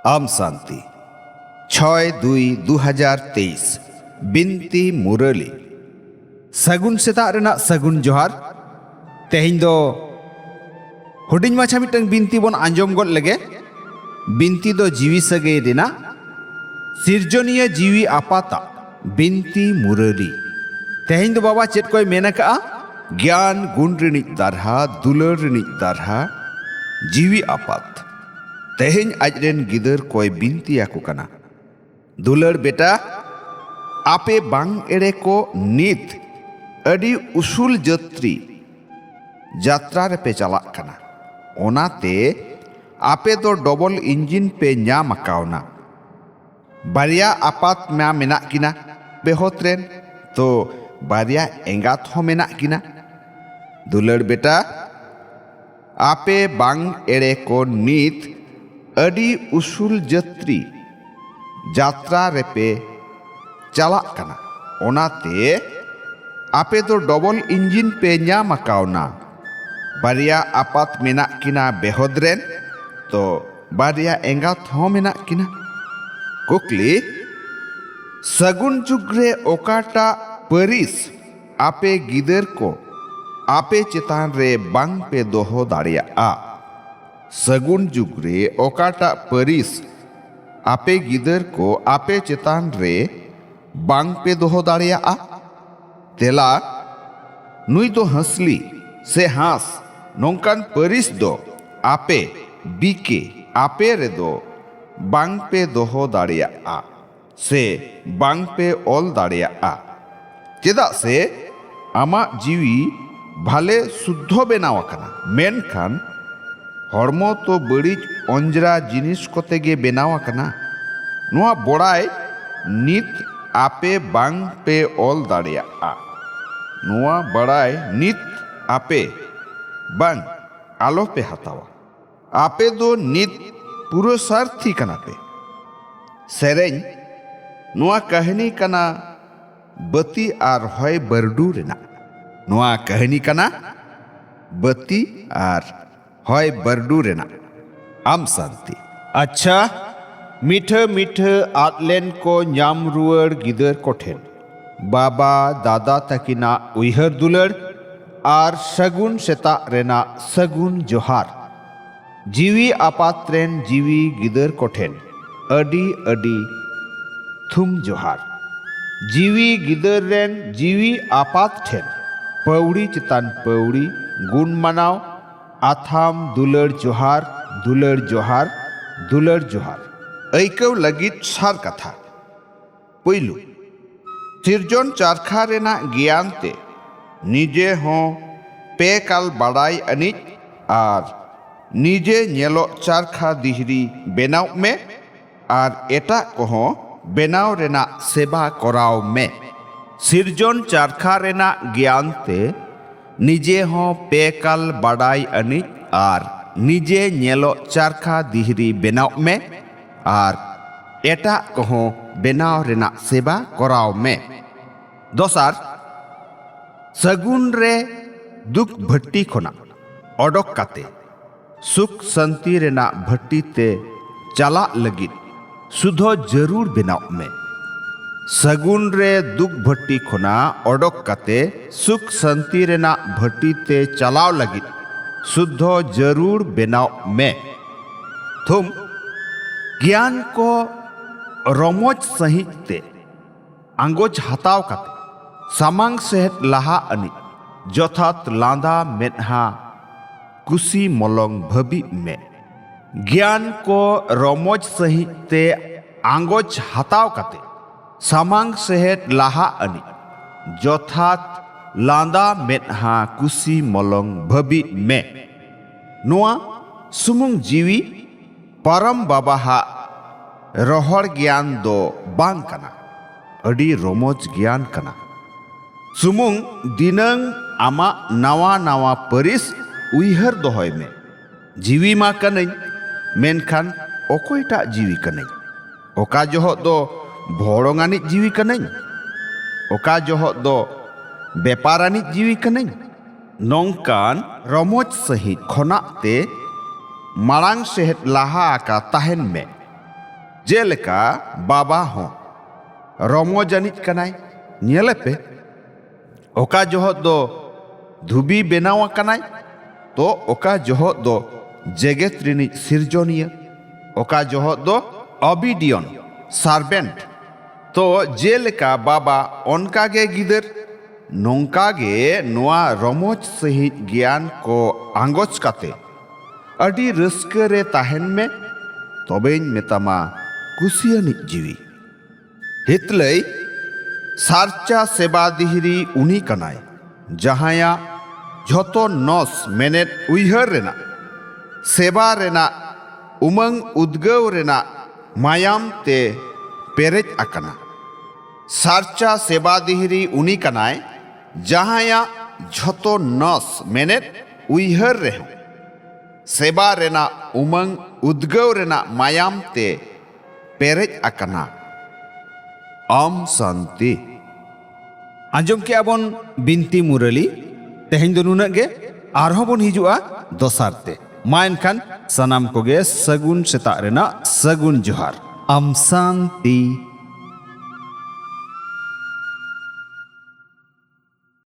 आम शांति 6/2/2023 बिनती मुरली सगुन सेता रेना सगुन जोहार तेहिं दो हुडिंग माछा मिटंग बिनती बन आंजम गद लगे बिनती दो जीवी सगे रेना सिरजनिया जीवी आपाता बिनती मुरली तेहिं दो बाबा चेत कोई मेना का ज्ञान गुण रिनिक दारहा दुलर रिनिक दारहा जीवी आपात तेहिं आजरेन गिदर कोई बिनती आको कना दुलर बेटा आपे बांग एड़े को नित अडी उसूल जत्री यात्रा रे पे चला कना ओनाते आपे दो डबल इंजिन पे न्याम अकावना बारिया आपात म्या मेना किना बेहोत्रेन तो बारिया एंगात हो मेना किना दुलर बेटा आपे बांग एड़े को नित अडी उसूल जत्री यात्रा रे पे चला कना ओनाते आपे तो डबल इंजिन पे न्याम अकावना बारिया आपात मेना किना बेहोद्रेन तो बारिया एंगात हो मेना किना कुकली सगुन जुगरे ओकाटा परिस आपे गिदर को आपे चितान रे बांग पे दोहो दाड़िया आ सगुन जुगरे ओकाटा परिस आपे गिदर को आपे चितान रे बांग पे दोहो दाड़िया आ तेला नुई तो हंसली से हास नौकान परिस दो आपे बीके आपे रे दो बांग पे दोहो दाड़िया आ से बांग पे ओल दाड़िया आ चेदा से आमा जीवी भाले शुद्ध बेनाव कना मेनखान हड़मो तो बड़ीज अंजरा जिनिस कोते गे बेनाव कना नुआ बड़ाई नित आपे बांग पे ओल दाड़िया आ नुआ बड़ाई नित आपे बांग आलो पे हतावा आपे दो नित पूरो सार्थी कना पे सेरें नुआ कहानी कना बती आर होय बरडू रेना नुआ कहानी कना बती आर होय बरडू रेना आम शांति अच्छा मीठ मीठ आतलेन को न्याम रुअर गिदर कोठेन बाबा दादा तकिना उइहर दुलर आर सगुन सेता रेना सगुन जोहार जीवी आपात्रेन जीवी गिदर कोठेन अडी अडी थुम जोहार जीवी गिदर रेन जीवी आपात ठेन पौड़ी चितान पौड़ी गुण मनाव आथाम दुलर जोहार दुलर जोहार दुलर जोहार ऐकव लगित सार कथा पहिलू सिरजन चारखा रेना ज्ञान ते निजे हों पे काल बाड़ाई अनिज आर निजे नेलो चारखा दिहरी बेनाव में आर एटा कोहों बेनाव रेना सेवा कराव में सिरजन चारखा रेना ज्ञान ते निजे हों पे काल बाड़ाई अनिज आर निजे नेलो चारखा दिहरी बेनाव में आर एटा कोहों बेनाव रेना सेवा कराव में दोसार सगुन रे दुख भट्टी खोना ओडोक काते सुख शांति रेना भट्टी ते चला लगित सुधो जरूर बेनाव में सगुन रे दुख भट्टी खोना ओडोक काते सुख शांति रेना भट्टी ते चलाव लगित सुधो जरूर बेनाव में थुम ज्ञान को रमोज सहित ते आंगोज हताव काते सामांग सेहत लहा अनि जथात लांदा मेदहा कुसी मलंग भबी में ज्ञान को रमोज सहित ते आंगोज हताव काते सामांग सेहत लहा अनि जथात लांदा मेदहा कुसी मलंग भबी में नुआ सुमुंग जीवी परम बाबा हा रोहर ज्ञान दो बांग कना अडी रमोज ज्ञान कना सुमुंग दिनंग आमा नावा नावा परिस उइहर दोहय में जीवी मा कनई मेनखान ओकोयटा जीवी कनई ओका जोह दो भोड़ोंगानी जीवी कनई ओका जोह दो बेपारानी जीवी कनई नौकान रमोज सहित खोना ते मारांग सेहत लाहा आका ताहेन में जेलेका बाबा हो रमो जानिज कनाय नेले पे ओका जोहत दो धुबी बेनावा कनाय तो ओका जोहत दो जेगेत रिनिज सिरजोनिया ओका जोहत दो ओबिडियन सार्वेंट तो जेलेका बाबा ओनकागे गिदर नोंकागे नोआ रमोज सही ज्ञान को आंगोच काते अडी रस्के रे ताहेन में तबेñ मेतामा कुसियानिज जीवी हितलई सारचा सेबा दिहिरी उनी कनाय जहाया झोतो नस मेनेट उइहर रेना सेबा रेना उमंग उद्गव रेना मायाम ते पेरेज आकना सारचा सेबा दिहिरी उनी कनाय जहाया झोतो नस मेनेट उइहर रेह सेबा रेना उमंग उद्गव रेना मायाम ते पेरेज आकना ओम शांति आंजम के आबन बिनती मुरली तेहेñ दो नुना गे आरहों बन हिजुआ दोसारते मा एनखान सनाम कोगे सगुन सेता रेना सगुन जोहार ओम शांति।